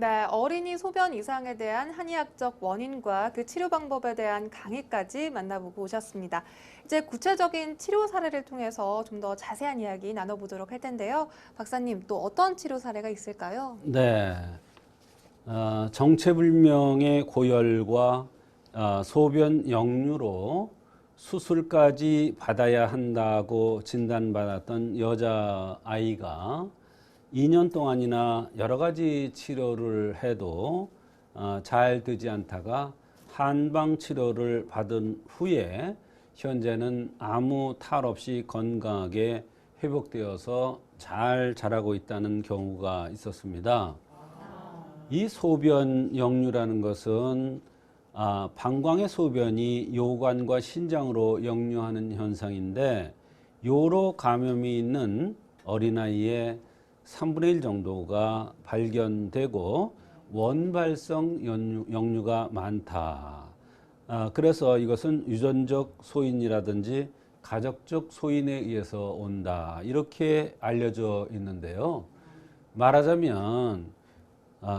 네, 어린이 소변 이상에 대한 한의학적 원인과 그 치료 방법에 대한 강의까지 만나보고 오셨습니다. 이제 구체적인 치료 사례를 통해서 좀 더 자세한 이야기 나눠보도록 할 텐데요. 박사님, 또 어떤 치료 사례가 있을까요? 네, 정체불명의 고열과 소변 역류로 수술까지 받아야 한다고 진단받았던 여자아이가 2년 동안이나 여러 가지 치료를 해도 잘 되지 않다가 한방 치료를 받은 후에 현재는 아무 탈 없이 건강하게 회복되어서 잘 자라고 있다는 경우가 있었습니다. 이 소변 역류라는 것은 방광의 소변이 요관과 신장으로 역류하는 현상인데, 요로 감염이 있는 어린아이의 3분의 1 정도가 발견되고 원발성 역류가 많다. 그래서 이것은 유전적 소인이라든지 가족적 소인에 의해서 온다, 이렇게 알려져 있는데요. 말하자면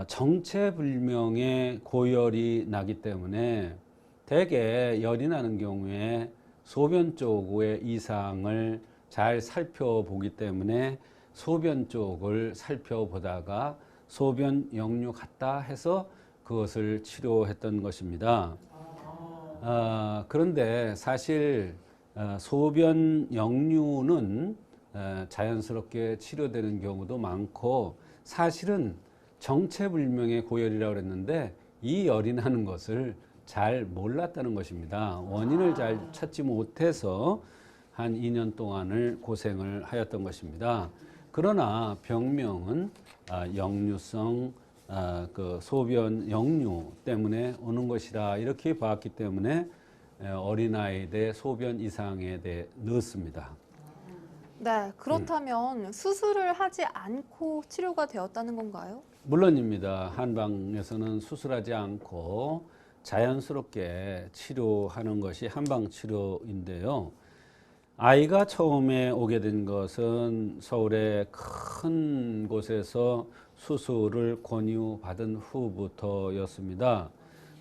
정체불명의 고열이 나기 때문에 대개 열이 나는 경우에 소변 쪽의 이상을 잘 살펴보기 때문에 소변 쪽을 살펴보다가 소변 역류 같다 해서 그것을 치료했던 것입니다. 그런데 사실 소변 역류는 자연스럽게 치료되는 경우도 많고, 사실은 정체불명의 고열이라고 그랬는데 이 열이 나는 것을 잘 몰랐다는 것입니다. 원인을 잘 찾지 못해서 한 2년 동안을 고생을 하였던 것입니다. 그러나 병명은 역류성 그 소변 역류 때문에 오는 것이라 이렇게 봤기 때문에 어린아이들의 소변 이상에 대해 넣었습니다. 네, 그렇다면 수술을 하지 않고 치료가 되었다는 건가요? 물론입니다. 한방에서는 수술하지 않고 자연스럽게 치료하는 것이 한방 치료인데요. 아이가 처음에 오게 된 것은 서울의 큰 곳에서 수술을 권유받은 후부터였습니다.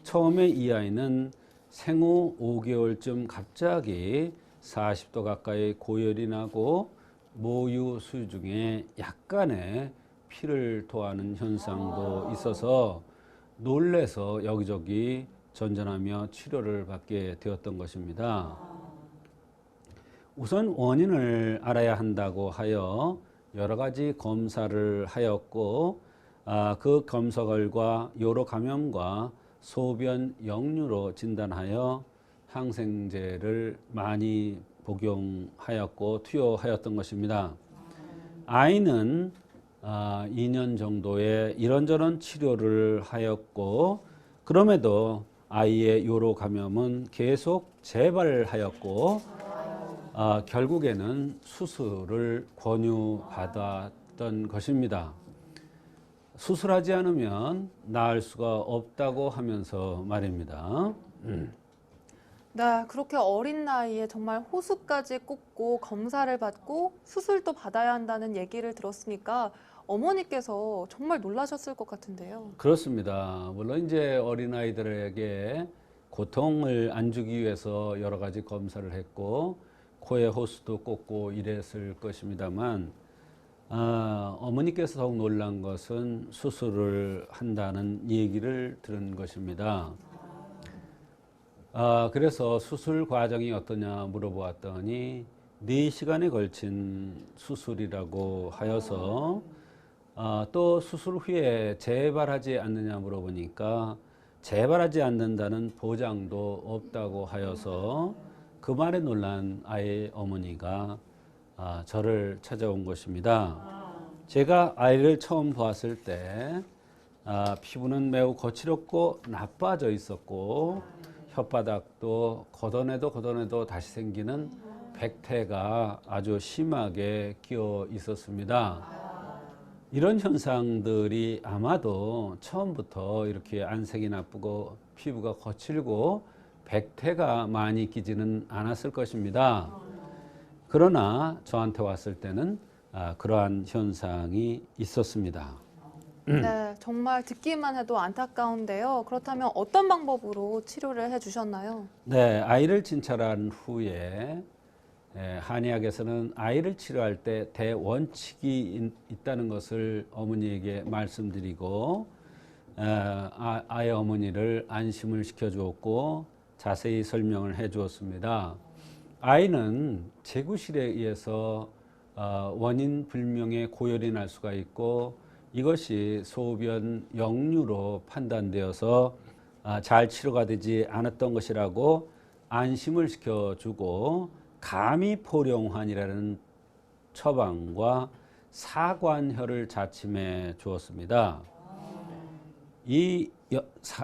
처음에 이 아이는 생후 5개월쯤 갑자기 40도 가까이 고열이 나고 모유 수유 중에 약간의 피를 토하는 현상도 있어서 놀래서 여기저기 전전하며 치료를 받게 되었던 것입니다. 우선 원인을 알아야 한다고 하여 여러 가지 검사를 하였고, 그 검사 결과 요로 감염과 소변 역류로 진단하여 항생제를 많이 복용하였고 투여하였던 것입니다. 아이는 2년 정도의 이런저런 치료를 하였고, 그럼에도 아이의 요로 감염은 계속 재발하였고, 결국에는 수술을 권유받았던 것입니다. 수술하지 않으면 나을 수가 없다고 하면서 말입니다. 네, 그렇게 어린 나이에 정말 호수까지 꽂고 검사를 받고 수술도 받아야 한다는 얘기를 들었으니까 어머니께서 정말 놀라셨을 것 같은데요. 그렇습니다. 물론 이제 어린아이들에게 고통을 안 주기 위해서 여러 가지 검사를 했고 코에 호수도 꽂고 이랬을 것입니다만, 어머니께서 더욱 놀란 것은 수술을 한다는 얘기를 들은 것입니다. 그래서 수술 과정이 어떠냐 물어보았더니 4시간에 걸친 수술이라고 하여서, 또 수술 후에 재발하지 않느냐 물어보니까 재발하지 않는다는 보장도 없다고 하여서 그 말에 놀란 아이의 어머니가 저를 찾아온 것입니다. 제가 아이를 처음 보았을 때 피부는 매우 거칠었고 나빠져 있었고, 혓바닥도 걷어내도 다시 생기는 백태가 아주 심하게 끼어 있었습니다. 이런 현상들이 아마도 처음부터 이렇게 안색이 나쁘고 피부가 거칠고 백태가 많이 끼지는 않았을 것입니다. 그러나 저한테 왔을 때는 그러한 현상이 있었습니다. 네, 정말 듣기만 해도 안타까운데요. 그렇다면 어떤 방법으로 치료를 해주셨나요? 네, 아이를 진찰한 후에 한의학에서는 아이를 치료할 때 대원칙이 있다는 것을 어머니에게 말씀드리고 아이 어머니를 안심을 시켜주었고 자세히 설명을 해주었습니다. 아이는 제구실에 의해서 원인 불명의 고열이 날 수가 있고 이것이 소변 역류로 판단되어서 잘 치료가 되지 않았던 것이라고 안심을 시켜주고 가미포령환이라는 처방과 사관혈을 자침해 주었습니다. 이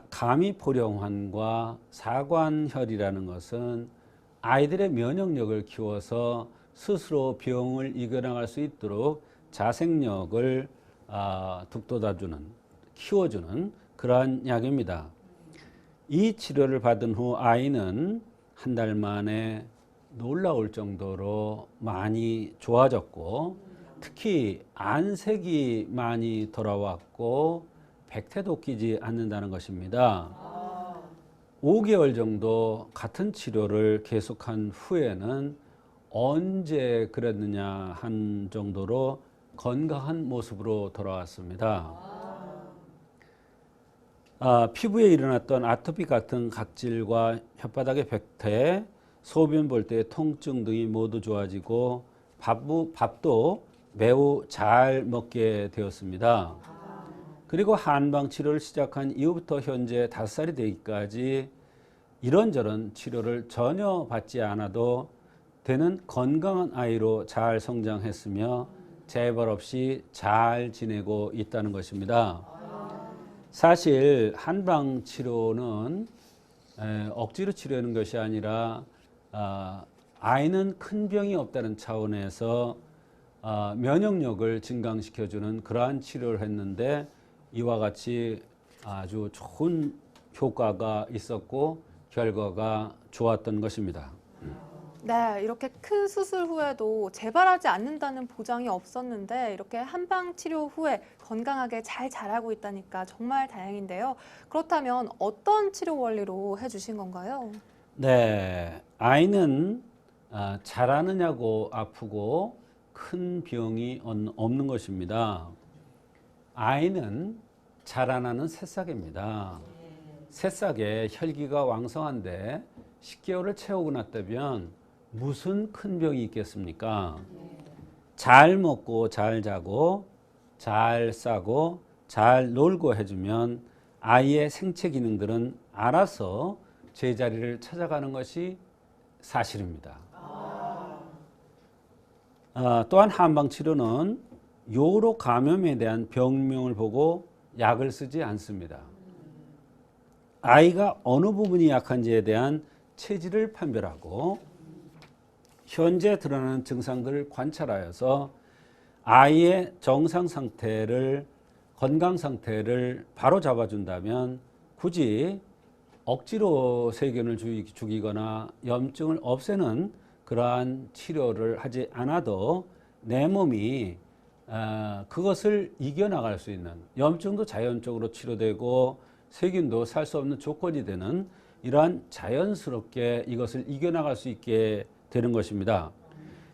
가미포령환과 사관혈이라는 것은 아이들의 면역력을 키워서 스스로 병을 이겨나갈 수 있도록 자생력을 북돋아주는, 키워주는 그러한 약입니다. 이 치료를 받은 후 아이는 한 달 만에 놀라울 정도로 많이 좋아졌고 특히 안색이 많이 돌아왔고 백태도 끼지 않는다는 것입니다. 5개월 정도 같은 치료를 계속한 후에는 언제 그랬느냐 한 정도로 건강한 모습으로 돌아왔습니다. 피부에 일어났던 아토피 같은 각질과 혓바닥의 백태, 소변 볼 때 통증 등이 모두 좋아지고 밥도 매우 잘 먹게 되었습니다. 그리고 한방 치료를 시작한 이후부터 현재 5살이 되기까지 이런저런 치료를 전혀 받지 않아도 되는 건강한 아이로 잘 성장했으며 재발 없이 잘 지내고 있다는 것입니다. 사실 한방 치료는 억지로 치료하는 것이 아니라 아이는 큰 병이 없다는 차원에서 면역력을 증강시켜주는 그러한 치료를 했는데 이와 같이 아주 좋은 효과가 있었고 결과가 좋았던 것입니다. 네, 이렇게 큰 수술 후에도 재발하지 않는다는 보장이 없었는데 이렇게 한방 치료 후에 건강하게 잘 자라고 있다니까 정말 다행인데요. 그렇다면 어떤 치료 원리로 해주신 건가요? 네, 아이는 자라느냐고 아프고 큰 병이 없는 것입니다. 아이는 자라나는 새싹입니다. 새싹에 혈기가 왕성한데 10개월을 채우고 났다면 무슨 큰 병이 있겠습니까? 잘 먹고 잘 자고 잘 싸고 잘 놀고 해주면 아이의 생체 기능들은 알아서 제자리를 찾아가는 것이 사실입니다. 또한 한방 치료는 요로 감염에 대한 병명을 보고 약을 쓰지 않습니다. 아이가 어느 부분이 약한지에 대한 체질을 판별하고 현재 드러나는 증상들을 관찰하여서 아이의 정상 상태를 건강 상태를 바로 잡아준다면 굳이 억지로 세균을 죽이거나 염증을 없애는 그러한 치료를 하지 않아도 내 몸이 그것을 이겨나갈 수 있는 염증도 자연적으로 치료되고 세균도 살 수 없는 조건이 되는 이러한 자연스럽게 이것을 이겨나갈 수 있게 되는 것입니다.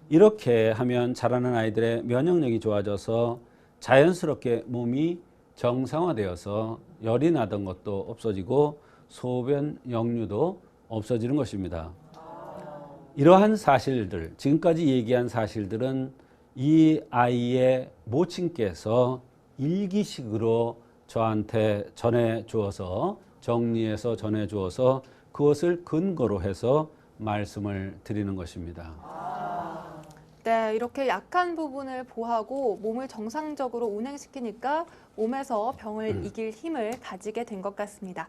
이렇게 하면 자라는 아이들의 면역력이 좋아져서 자연스럽게 몸이 정상화되어서 열이 나던 것도 없어지고 소변 역류도 없어지는 것입니다. 이러한 사실들, 지금까지 얘기한 사실들은 이 아이의 모친께서 일기식으로 저한테 전해 주어서 정리해서 전해 주어서 그것을 근거로 해서 말씀을 드리는 것입니다. 네, 이렇게 약한 부분을 보하고 몸을 정상적으로 운행시키니까 몸에서 병을 이길 힘을 가지게 된 것 같습니다.